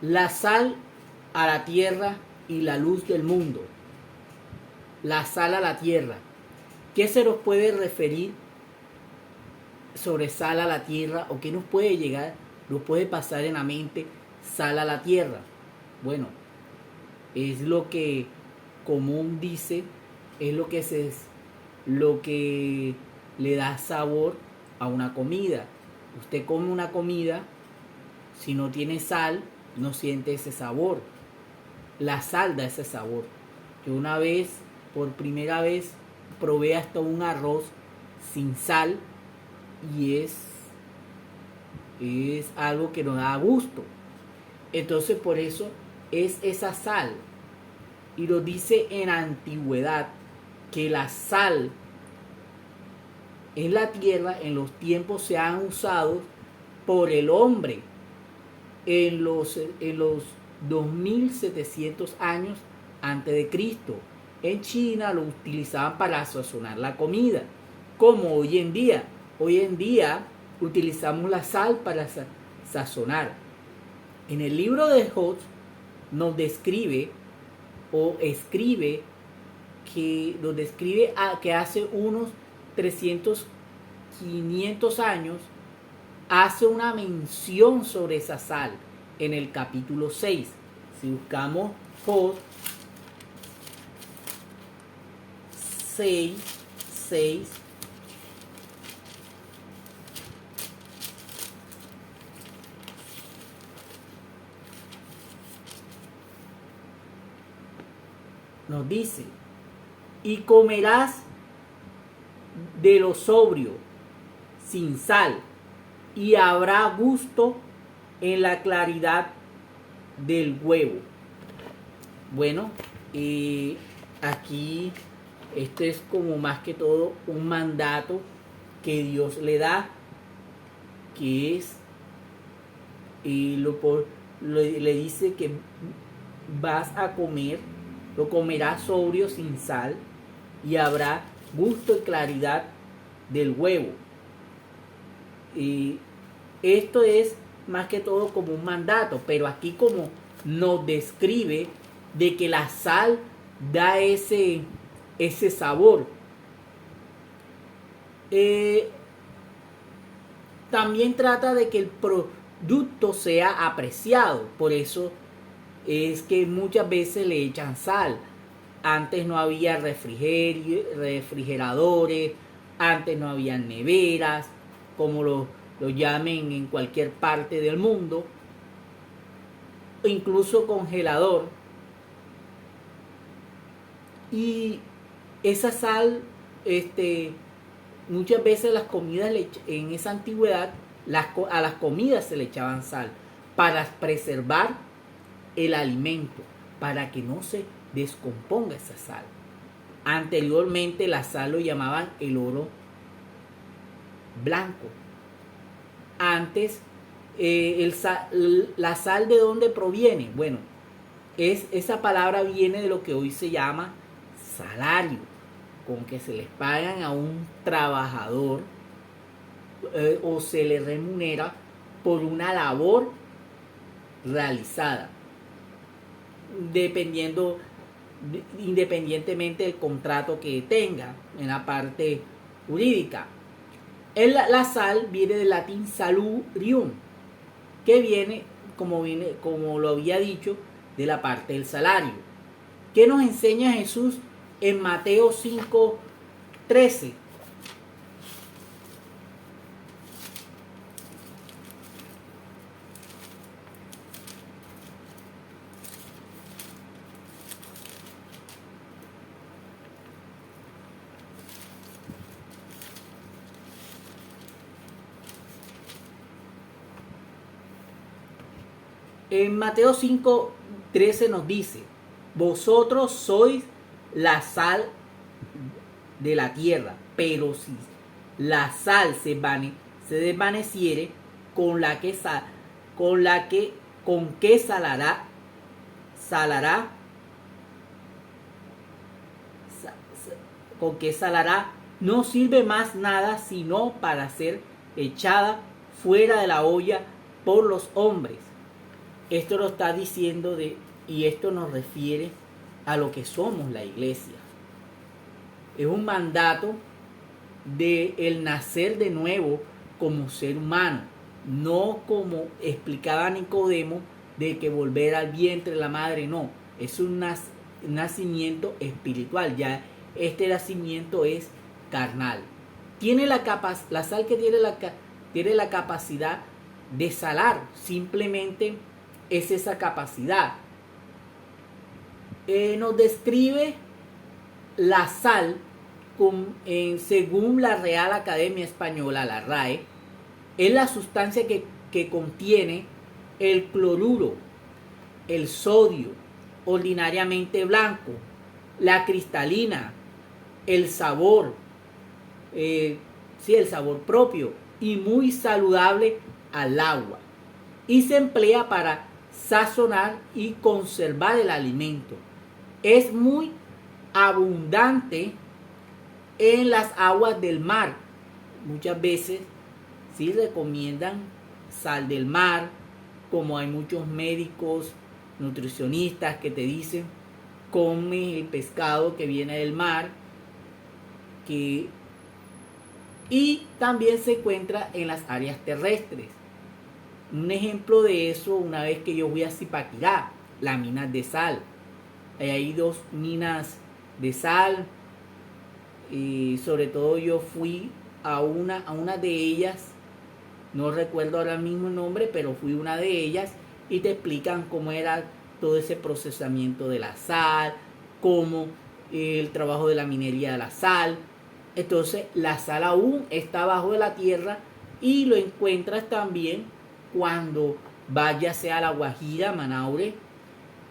La sal a la tierra y la luz del mundo. La sal a la tierra. ¿Qué se nos puede referir sobre sal a la tierra o qué nos puede llegar, nos puede pasar en la mente sal a la tierra? Bueno, es lo que común dice, es lo que le da sabor a una comida. Usted come una comida, si no tiene sal, no siente ese sabor. La sal da ese sabor. Yo una vez, por primera vez, probé hasta un arroz sin sal y es algo que nos da gusto. Entonces por eso es esa sal. Y lo dice en la antigüedad que la sal en la tierra en los tiempos se han usado por el hombre en los 2700 años antes de Cristo. En China lo utilizaban para sazonar la comida, como hoy en día. Hoy en día utilizamos la sal para sazonar. En el libro de Job nos describe o escribe que hace unos 500 años hace una mención sobre esa sal en el capítulo 6. Si buscamos Job 6, nos dice: y comerás de lo sobrio, sin sal, y habrá gusto en la claridad del huevo. Bueno, aquí esto es como más que todo un mandato que Dios le da, que es, le dice que vas a comer, lo comerás sobrio sin sal y habrá gusto y claridad del huevo. Y esto es más que todo como un mandato, pero aquí como nos describe de que la sal da ese sabor. También trata de que el producto sea apreciado, por eso es que muchas veces le echan sal. Antes no había refrigeradores, antes no había neveras, como lo llamen en cualquier parte del mundo, incluso congelador. Y esa sal, muchas veces las comidas en esa antigüedad, a las comidas se le echaban sal para preservar el alimento, para que no se descomponga esa sal. Anteriormente la sal lo llamaban el oro blanco. Antes, la sal, ¿de dónde proviene? Bueno, esa palabra viene de lo que hoy se llama salario, con que se les pagan a un trabajador o se le remunera por una labor realizada, independientemente del contrato que tenga en la parte jurídica. La sal viene del latín salarium, que viene, como lo había dicho, de la parte del salario. ¿Qué nos enseña Jesús en Mateo 5:13? En Mateo 5:13 nos dice: vosotros sois la sal de la tierra, pero si la sal se desvaneciere, ¿con qué salará? ¿Con qué salará? No sirve más nada sino para ser echada fuera de la olla por los hombres. Esto lo está diciendo y esto nos refiere a lo que somos la iglesia. Es un mandato de el nacer de nuevo como ser humano, no como explicaba Nicodemo de que volver al vientre de la madre, no, es un nacimiento espiritual, ya este nacimiento es carnal. Tiene la sal que tiene la capacidad de salar, simplemente es esa capacidad. Nos describe la sal según la Real Academia Española, la RAE, es la sustancia que contiene el cloruro, el sodio, ordinariamente blanco, la cristalina, el sabor, el sabor propio y muy saludable al agua. Y se emplea para sazonar y conservar el alimento. Es muy abundante en las aguas del mar. Muchas veces sí recomiendan sal del mar, como hay muchos médicos, nutricionistas que te dicen come el pescado que viene del mar, y también se encuentra en las áreas terrestres. Un ejemplo de eso, una vez que yo fui a Zipaquirá, las minas de sal. Hay 2 minas de sal, y sobre todo yo fui a una de ellas, no recuerdo ahora mismo el nombre, pero fui a una de ellas y te explican cómo era todo ese procesamiento de la sal, cómo el trabajo de la minería de la sal. Entonces la sal aún está bajo de la tierra y lo encuentras también cuando vayas a La Guajira, Manaure.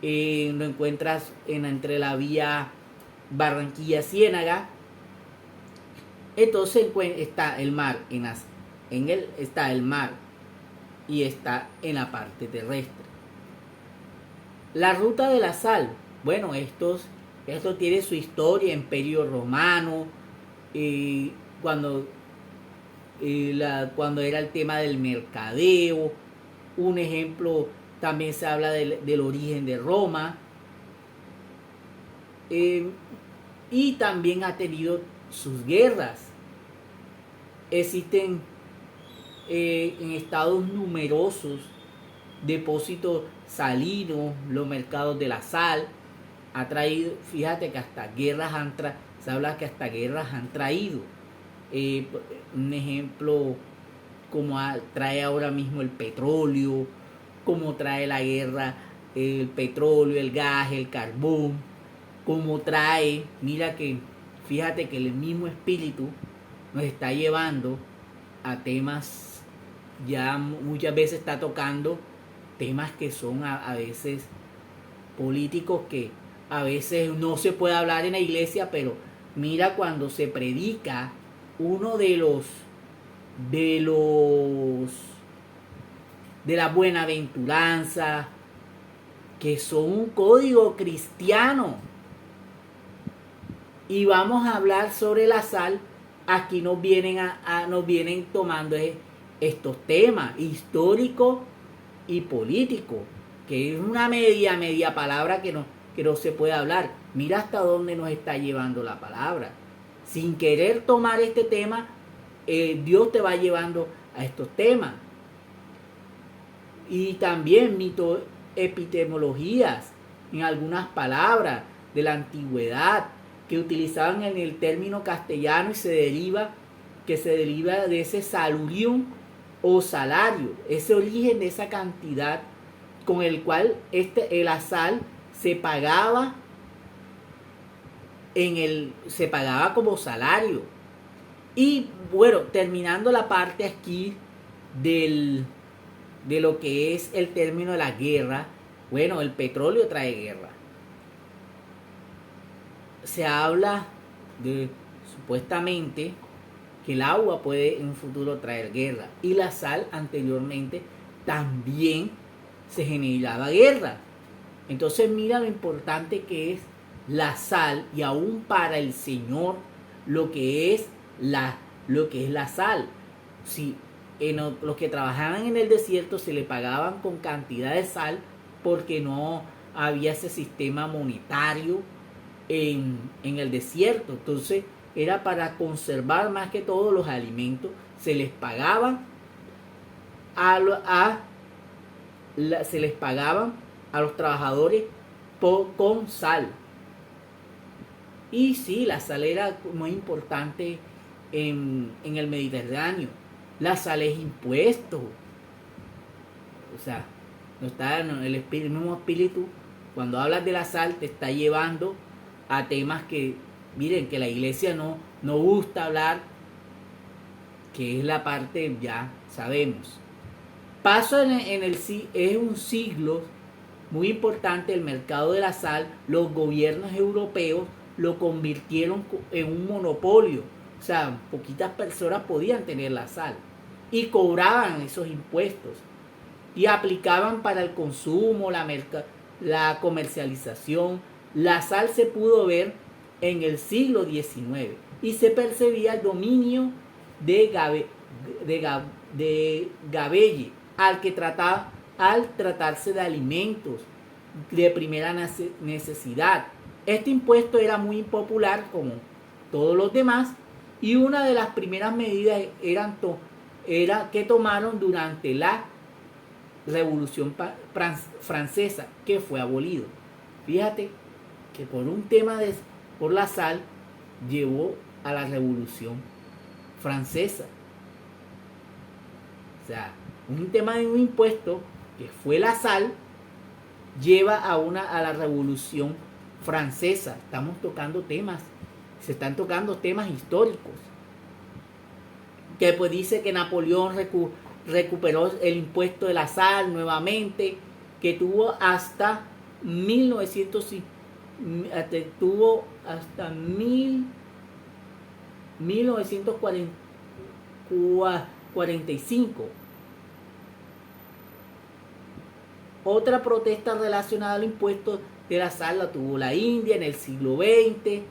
Lo encuentras entre la vía Barranquilla-Ciénaga. Entonces está el mar está el mar y está en la parte terrestre. La ruta de la sal, bueno, esto tiene su historia, Imperio Romano, cuando era el tema del mercadeo. Un ejemplo, también se habla del origen de Roma, y también ha tenido sus guerras. Existen en estados numerosos depósitos salinos, los mercados de la sal. Ha traído, fíjate que hasta guerras se habla que hasta guerras han traído. Un ejemplo, como trae ahora mismo el petróleo, como trae la guerra el petróleo, el gas, el carbón, como trae, fíjate que el mismo espíritu nos está llevando a temas, ya muchas veces está tocando temas que son a veces políticos, que a veces no se puede hablar en la iglesia, pero mira cuando se predica uno de la buenaventuranza, que son un código cristiano, y vamos a hablar sobre la sal. Aquí nos vienen tomando estos temas históricos y políticos, que es una media palabra que no se puede hablar. Mira hasta dónde nos está llevando la palabra. Sin querer tomar este tema, Dios te va llevando a estos temas. Y también epistemologías en algunas palabras de la antigüedad que utilizaban en el término castellano, y se deriva de ese salurium o salario, ese origen de esa cantidad con el cual la sal se pagaba como salario. Y bueno, terminando la parte aquí de lo que es el término de la guerra, bueno, el petróleo trae guerra. Se habla de supuestamente que el agua puede en un futuro traer guerra, y la sal anteriormente también se generaba guerra. Entonces mira lo importante que es la sal, y aún para el Señor lo que es la sal. Si los que trabajaban en el desierto se les pagaban con cantidad de sal porque no había ese sistema monetario en el desierto. Entonces era para conservar más que todo los alimentos. Se les pagaban se les pagaban a los trabajadores con sal. Y sí, la sal era muy importante en el Mediterráneo. La sal es impuesto. O sea, no está el mismo espíritu. Cuando hablas de la sal te está llevando a temas que, miren, que la iglesia no gusta hablar, que es la parte, ya sabemos. Paso es un siglo muy importante el mercado de la sal. Los gobiernos europeos lo convirtieron en un monopolio. O sea, poquitas personas podían tener la sal y cobraban esos impuestos y aplicaban para el consumo, la comercialización. La sal se pudo ver en el siglo XIX y se percibía el dominio de Gabelle al tratarse de alimentos de primera necesidad. Este impuesto era muy impopular como todos los demás y una de las primeras medidas era que tomaron durante la Revolución Francesa, que fue abolido. Fíjate que por un tema por la sal llevó a la Revolución Francesa. O sea, un tema de un impuesto que fue la sal lleva a la Revolución Francesa. Se están tocando temas históricos. Que pues dice que Napoleón recuperó el impuesto de la sal nuevamente, que tuvo hasta 1945. Otra protesta relacionada al impuesto de la sal la tuvo la India en el siglo XX.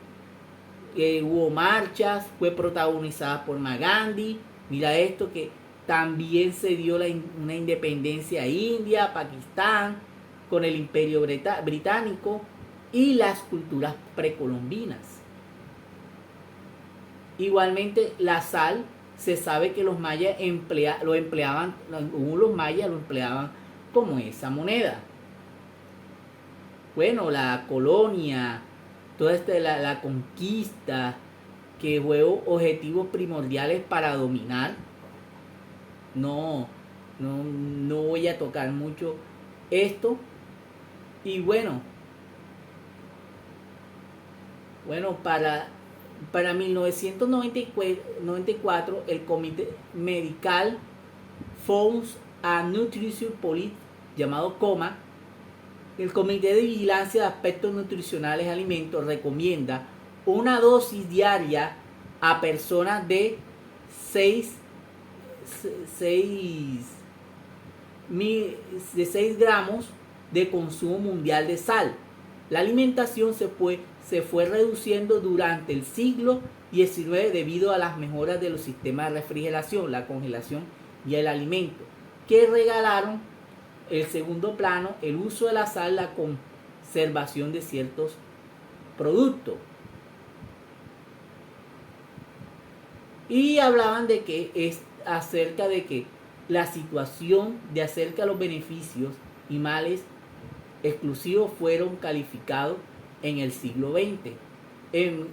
Hubo marchas, fue protagonizada por Gandhi. Mira esto, que también se dio una independencia a India, Pakistán, con el Imperio Británico y las culturas precolombinas. Igualmente la sal, se sabe que los mayas lo empleaban como esa moneda. Bueno, la colonia, toda la conquista, que fue objetivos primordiales para dominar. No voy a tocar mucho esto. Y bueno, para 1994 el Comité Medical Foods and Nutrition Policy, llamado COMA, el Comité de Vigilancia de Aspectos Nutricionales de Alimentos, recomienda una dosis diaria a personas de 6 gramos de consumo mundial de sal. La alimentación se fue reduciendo durante el siglo XIX debido a las mejoras de los sistemas de refrigeración, la congelación y el alimento, que regalaron el segundo plano el uso de la sal, la conservación de ciertos productos. Y hablaban de que es acerca de que la situación de acerca de los beneficios y males exclusivos fueron calificados en el siglo XX. En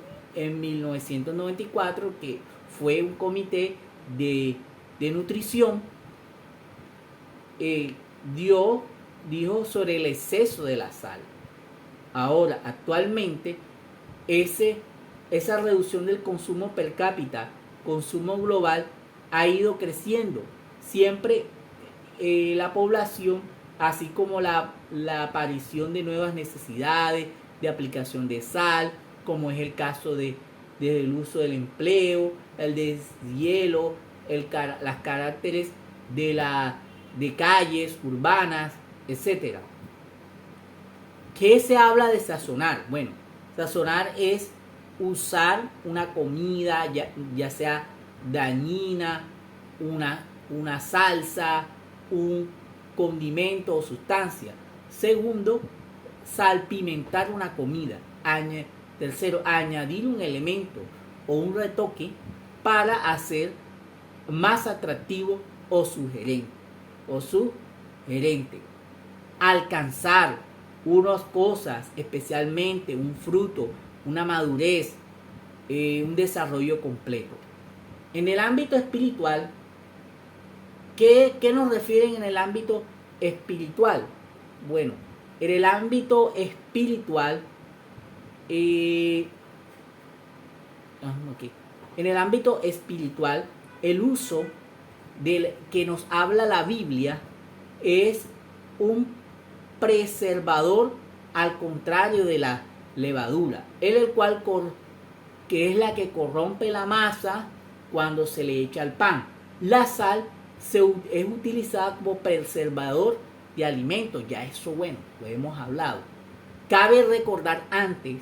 1994, que fue un comité de nutrición, dijo sobre el exceso de la sal. Ahora, actualmente, esa reducción del consumo per cápita, consumo global, ha ido creciendo. Siempre la población, así como la aparición de nuevas necesidades de aplicación de sal, como es el caso del uso del empleo, el deshielo, las caracteres de calles urbanas, etc. ¿Qué se habla de sazonar? Bueno, sazonar es usar una comida, ya sea dañina, una salsa, un condimento o sustancia. Segundo, salpimentar una comida. Tercero, añadir un elemento o un retoque para hacer más atractivo o sugerente. Alcanzar unas cosas, especialmente un fruto, una madurez, un desarrollo completo. En el ámbito espiritual, ¿qué nos refieren en el ámbito espiritual? Bueno, en el ámbito espiritual, en el ámbito espiritual, el uso del que nos habla la Biblia es un preservador, al contrario de la levadura, el cual que es la que corrompe la masa cuando se le echa al pan. La sal es utilizada como preservador de alimentos, ya eso, bueno, lo hemos hablado. Cabe recordar antes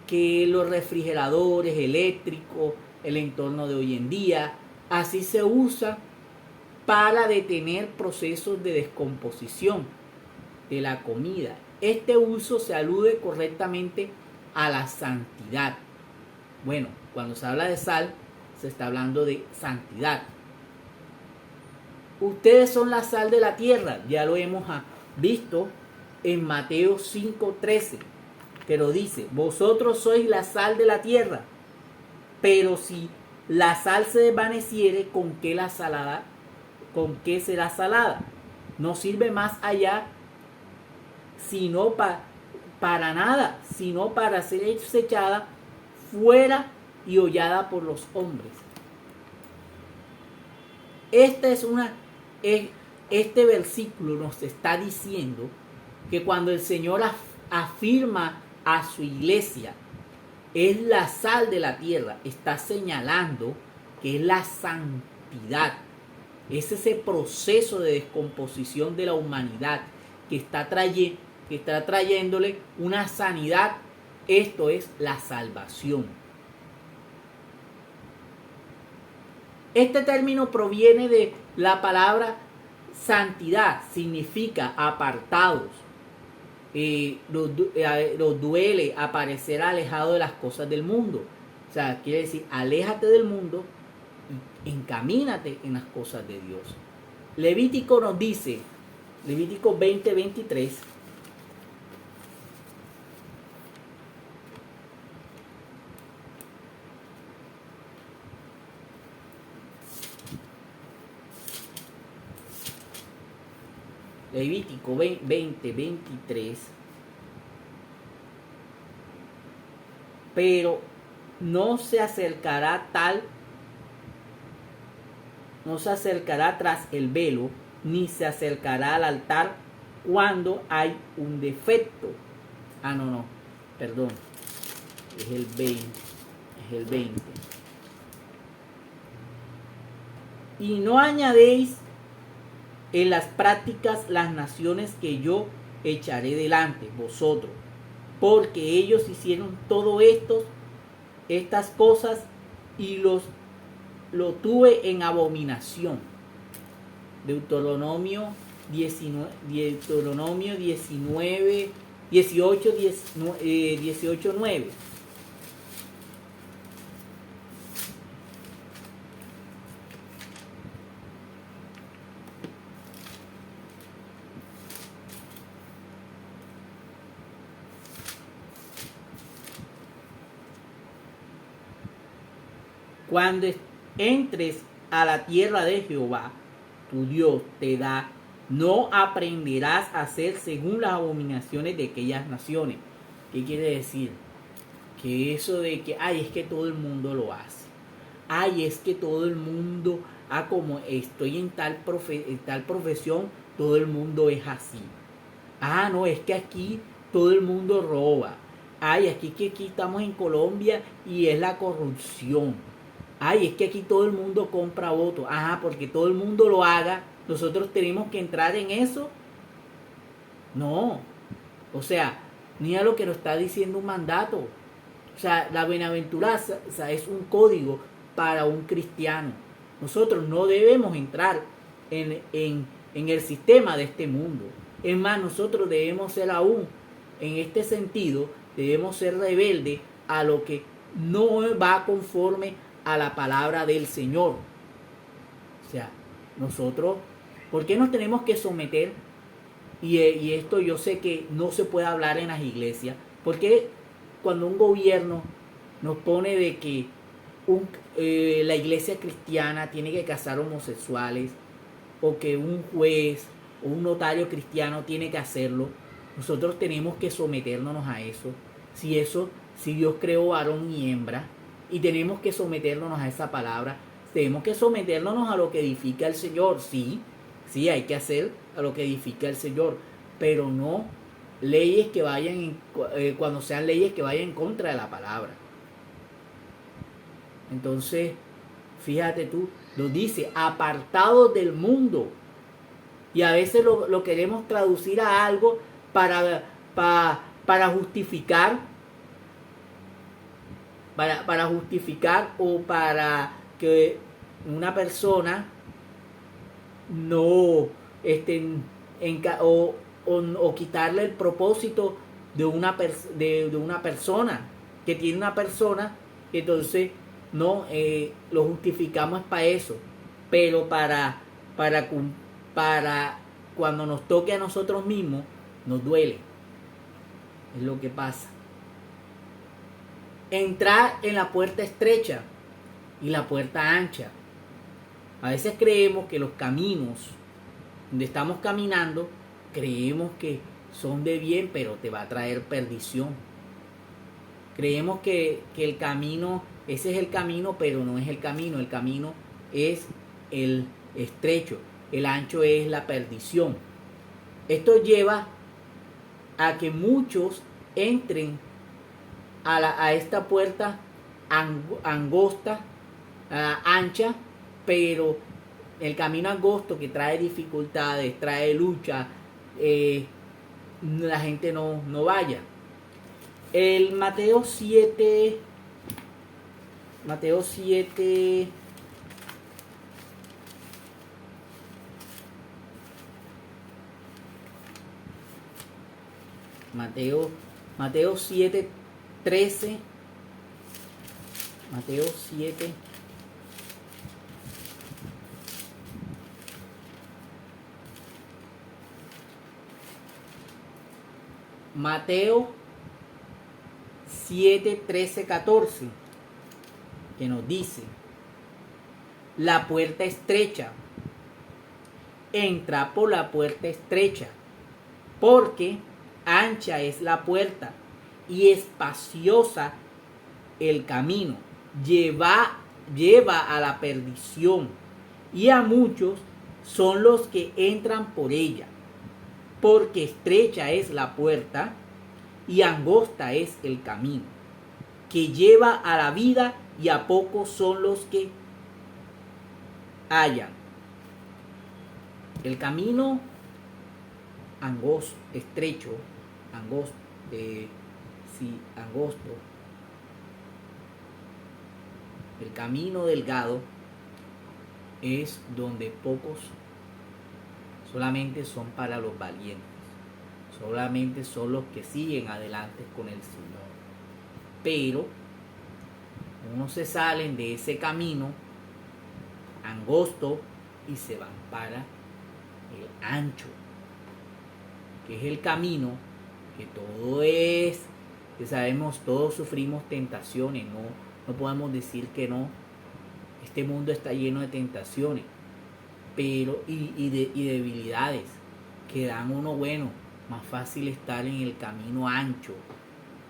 que los refrigeradores eléctricos, el entorno de hoy en día, así se usa para detener procesos de descomposición de la comida. Este uso se alude correctamente a la santidad. Bueno, cuando se habla de sal, se está hablando de santidad. Ustedes son la sal de la tierra, ya lo hemos visto en Mateo 5:13, que lo dice: vosotros sois la sal de la tierra, pero si la sal se desvaneciere, ¿con qué será salada? No sirve más allá sino para nada, sino para ser desechada fuera y hollada por los hombres. Este versículo nos está diciendo que cuando el Señor afirma a su iglesia es la sal de la tierra, está señalando que es la santidad. Es ese proceso de descomposición de la humanidad que está trayéndole una sanidad. Esto es la salvación. Este término proviene de la palabra santidad, significa apartados. Los duele aparecer alejado de las cosas del mundo. O sea, quiere decir, aléjate del mundo y encamínate en las cosas de Dios. Levítico nos dice, Levítico 20:23, Levítico 20:23, pero no se acercará tras el velo, ni se acercará al altar cuando hay un defecto. Perdón, es el 20. Y no añadéis en las prácticas las naciones que yo echaré delante vosotros, porque ellos hicieron todo estas cosas y lo tuve en abominación. Deuteronomio 18:9. Cuando entres a la tierra de Jehová, tu Dios te da, no aprenderás a hacer según las abominaciones de aquellas naciones. ¿Qué quiere decir? Que eso de que, es que todo el mundo lo hace. Es que todo el mundo, como estoy en tal profesión, todo el mundo es así. No, es que aquí todo el mundo roba. Aquí estamos en Colombia y es la corrupción. Es que aquí todo el mundo compra votos. Porque todo el mundo lo haga, nosotros tenemos que entrar en eso. No. O sea, mira lo que nos está diciendo un mandato. O sea, la bienaventuranza es un código para un cristiano. Nosotros no debemos entrar en el sistema de este mundo. Es más, nosotros debemos ser aún, en este sentido, debemos ser rebeldes a lo que no va conforme a la palabra del Señor. O sea, nosotros, ¿por qué nos tenemos que someter? Y esto yo sé que no se puede hablar en las iglesias. Porque cuando un gobierno nos pone de que la iglesia cristiana tiene que casar homosexuales, o que un juez o un notario cristiano tiene que hacerlo, nosotros tenemos que someternos a eso. Si Dios creó varón y hembra, y tenemos que someternos a esa palabra, tenemos que someternos a lo que edifica el Señor. Sí, hay que hacer a lo que edifica el Señor, pero no leyes que vayan cuando sean leyes que vayan en contra de la palabra. Entonces, fíjate tú, lo dice, apartados del mundo. Y a veces lo queremos traducir a algo para justificar, para justificar o para que una persona no o quitarle el propósito de una persona que tiene una persona. Entonces no lo justificamos para eso, pero para cuando nos toque a nosotros mismos nos duele. Es lo que pasa. Entrar en la puerta estrecha y la puerta ancha. A veces creemos que los caminos donde estamos caminando, creemos que son de bien, pero te va a traer perdición. Creemos que el camino, ese es el camino, pero no es el camino. El camino es el estrecho, el ancho es la perdición. Esto lleva a que muchos entren a esta puerta angosta, ancha, pero el camino angosto que trae dificultades, trae lucha, la gente no vaya. El Mateo 7, Mateo 7, Mateo 7, 13, Mateo 7, Mateo 7, 13, 14, que nos dice: la puerta estrecha, entra por la puerta estrecha, porque ancha es la puerta y espaciosa el camino, lleva a la perdición, y a muchos son los que entran por ella, porque estrecha es la puerta y angosta es el camino que lleva a la vida, y a pocos son los que hallan. El camino angosto, estrecho, angosto, angosto. El camino delgado es donde pocos, solamente son para los valientes, solamente son los que siguen adelante con el Señor. Pero unos se salen de ese camino angosto y se van para el ancho, que es el camino que todo es, que sabemos, todos sufrimos tentaciones, no podemos decir que no. Este mundo está lleno de tentaciones, pero y debilidades que dan uno, bueno, más fácil estar en el camino ancho,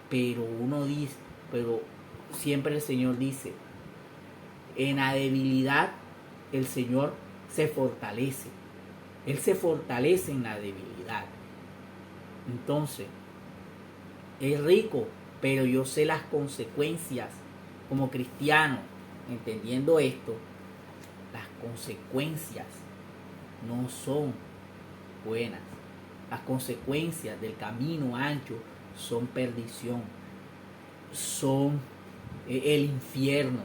pero uno dice, pero siempre el Señor dice, en la debilidad el Señor se fortalece. Él se fortalece en la debilidad. Entonces, es rico, pero yo sé las consecuencias como cristiano. Entendiendo esto, las consecuencias no son buenas. Las consecuencias del camino ancho son perdición, son el infierno.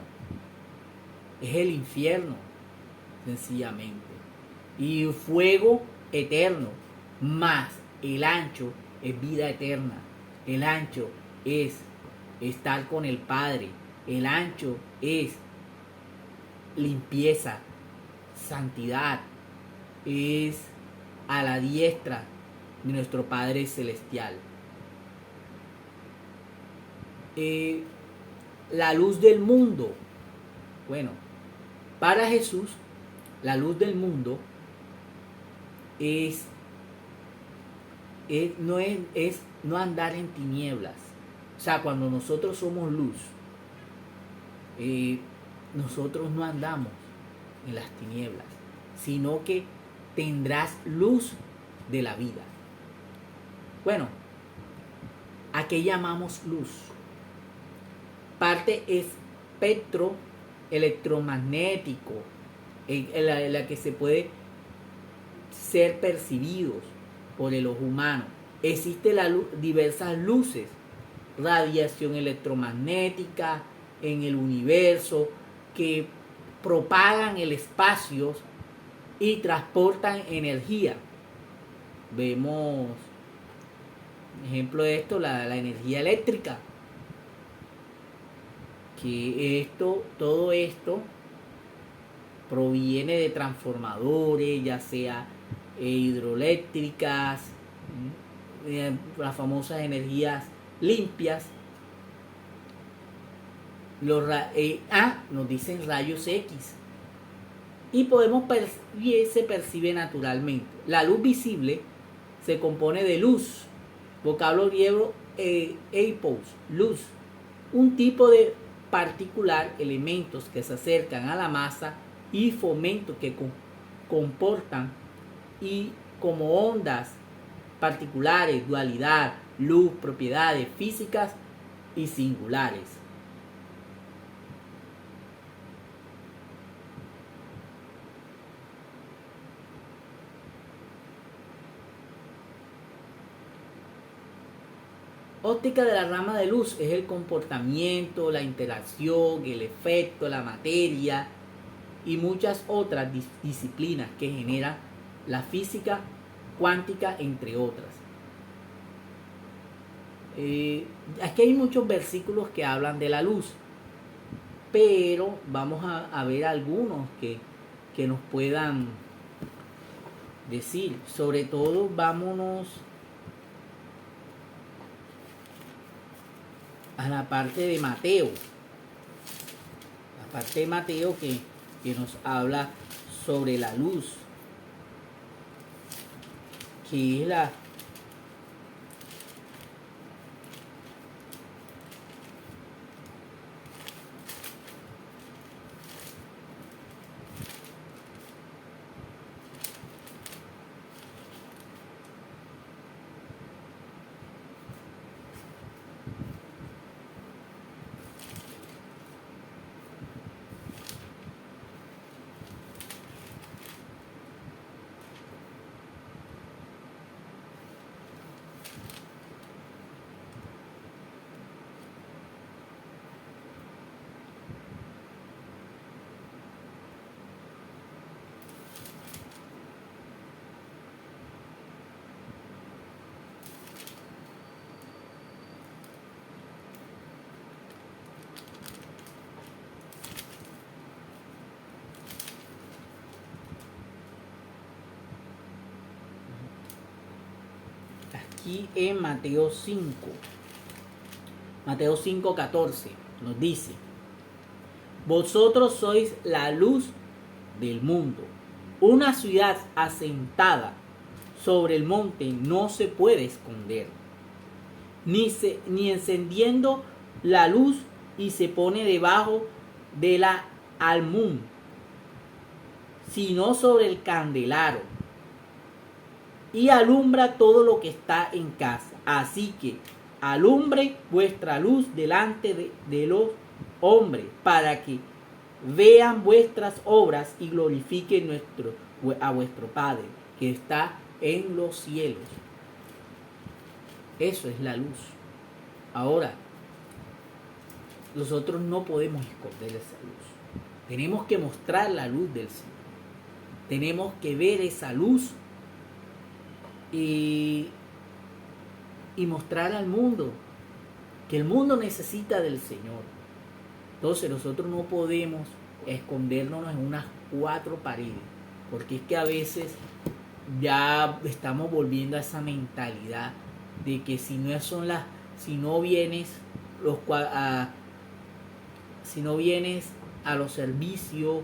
Es el infierno. sencillamente. Y fuego eterno, más el ancho es vida eterna. El ancho es estar con el Padre. El ancho es limpieza, santidad, es a la diestra de nuestro Padre Celestial. La luz del mundo. Bueno, para Jesús, la luz del mundo es no andar en tinieblas. O sea, cuando nosotros somos luz, nosotros no andamos en las tinieblas, sino que tendrás luz de la vida. Bueno, ¿a qué llamamos luz? Parte espectro electromagnético en la que se puede ser percibidos por el ojo humano. Existe diversas luces, radiación electromagnética en el universo que propagan el espacio y transportan energía. Vemos ejemplo de esto, la energía eléctrica, que todo esto proviene de transformadores, ya sea hidroeléctricas, las famosas energías limpias. Nos dicen rayos X. Y se percibe naturalmente. La luz visible se compone de luz, vocablo griego eipos, luz, un tipo de particular, elementos que se acercan a la masa, y fomento que comportan y como ondas particulares, dualidad, luz, propiedades físicas y singulares. Óptica de la rama de luz es el comportamiento, la interacción, el efecto, la materia y muchas otras disciplinas que generan la física cuántica, entre otras. Aquí hay muchos versículos que hablan de la luz, pero vamos a ver algunos que nos puedan decir. Sobre todo vámonos a la parte de Mateo. La parte de Mateo que nos habla sobre la luz, que es la aquí en Mateo 5:14 nos dice: vosotros sois la luz del mundo. Una ciudad asentada sobre el monte no se puede esconder, ni encendiendo la luz y se pone debajo de la almud, sino sobre el candelero, y alumbra todo lo que está en casa. Así que alumbre vuestra luz delante de los hombres, para que vean vuestras obras y glorifiquen a vuestro Padre que está en los cielos. Eso es la luz. Ahora, nosotros no podemos esconder esa luz. Tenemos que mostrar la luz del Señor. Tenemos que ver esa luz y mostrar al mundo que el mundo necesita del Señor. Entonces nosotros no podemos escondernos en unas cuatro paredes, porque es que a veces ya estamos volviendo a esa mentalidad de que si no vienes si no vienes a los servicios,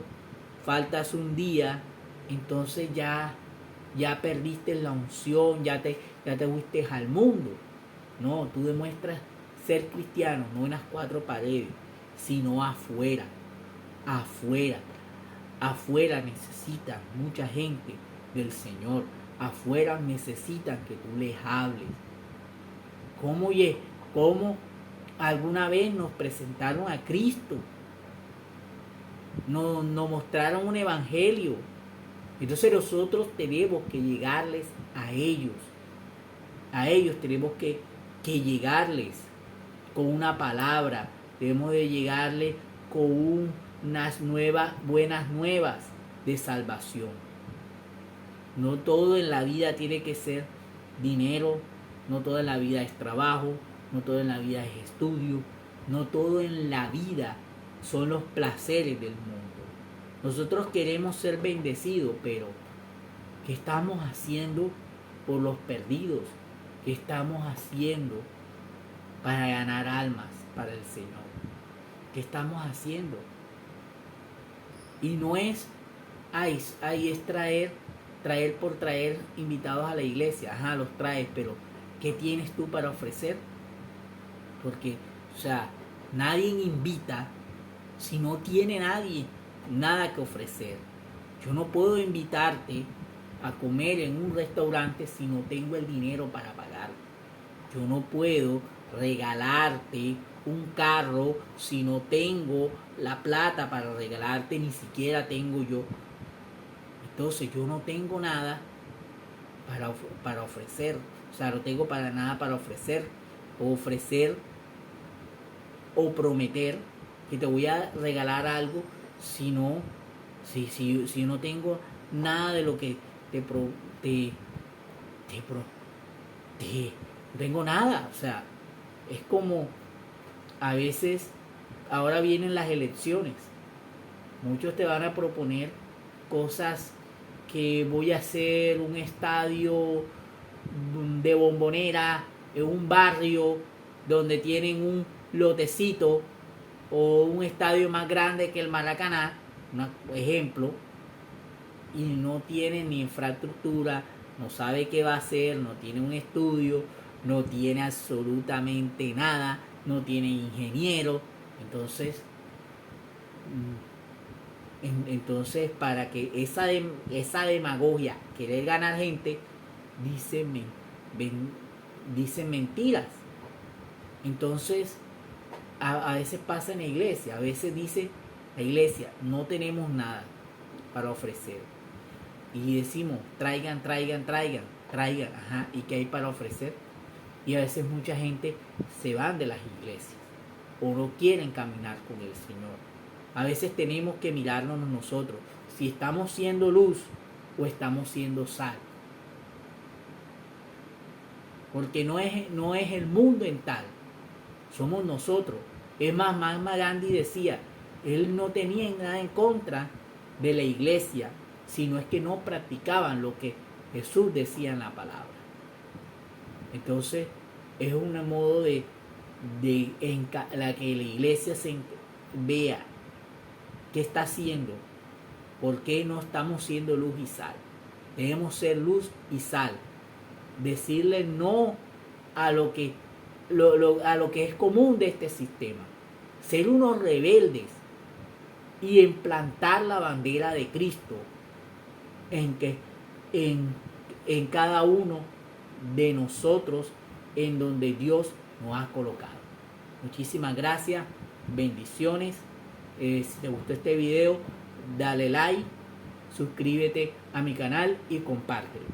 faltas un día, entonces ya perdiste la unción, ya te fuiste al mundo. No, tú demuestras ser cristiano, no en las cuatro paredes, sino afuera. Afuera necesitan mucha gente del Señor. Afuera necesitan que tú les hables. ¿Cómo alguna vez nos presentaron a Cristo? Nos mostraron un evangelio. Entonces nosotros tenemos que llegarles a ellos. A ellos tenemos que llegarles con una palabra. Debemos de llegarles con unas buenas nuevas de salvación. No todo en la vida tiene que ser dinero, no todo en la vida es trabajo, no todo en la vida es estudio, no todo en la vida son los placeres del mundo. Nosotros queremos ser bendecidos, pero ¿qué estamos haciendo por los perdidos? ¿Qué estamos haciendo para ganar almas para el Señor? ¿Qué estamos haciendo? Y no es, es traer por traer invitados a la iglesia. Ajá, los traes, pero ¿qué tienes tú para ofrecer? Porque, nadie invita si no tiene nadie nada que ofrecer. Yo no puedo invitarte a comer en un restaurante si no tengo el dinero para pagar. Yo no puedo regalarte un carro si no tengo la plata para regalarte, ni siquiera tengo yo. Entonces yo no tengo nada para ofrecer. No tengo para nada para ofrecer o prometer que te voy a regalar algo si no tengo nada de lo que no tengo nada. Es como a veces ahora vienen las elecciones, muchos te van a proponer cosas, que voy a hacer un estadio de bombonera en un barrio donde tienen un lotecito o un estadio más grande que el Maracaná, por ejemplo, y no tiene ni infraestructura, no sabe qué va a hacer, no tiene un estudio, no tiene absolutamente nada, no tiene ingeniero. Entonces para que esa demagogia, querer ganar gente, dicen mentiras. Entonces a veces pasa en la iglesia, a veces dice la iglesia, no tenemos nada para ofrecer, y decimos traigan, ajá, ¿y qué hay para ofrecer? Y a veces mucha gente se van de las iglesias o no quieren caminar con el Señor. A veces tenemos que mirarnos nosotros si estamos siendo luz o estamos siendo sal, porque no es el mundo en tal, somos nosotros. Es más, Mahatma Gandhi decía, él no tenía nada en contra de la iglesia, sino es que no practicaban lo que Jesús decía en la palabra. Entonces es un modo de la que la iglesia se vea qué está haciendo, por qué no estamos siendo luz y sal. Debemos ser luz y sal, decirle no a lo que es común de este sistema, ser unos rebeldes y implantar la bandera de Cristo en cada uno de nosotros, en donde Dios nos ha colocado. Muchísimas gracias, bendiciones. Si te gustó este video, dale like, suscríbete a mi canal y compártelo.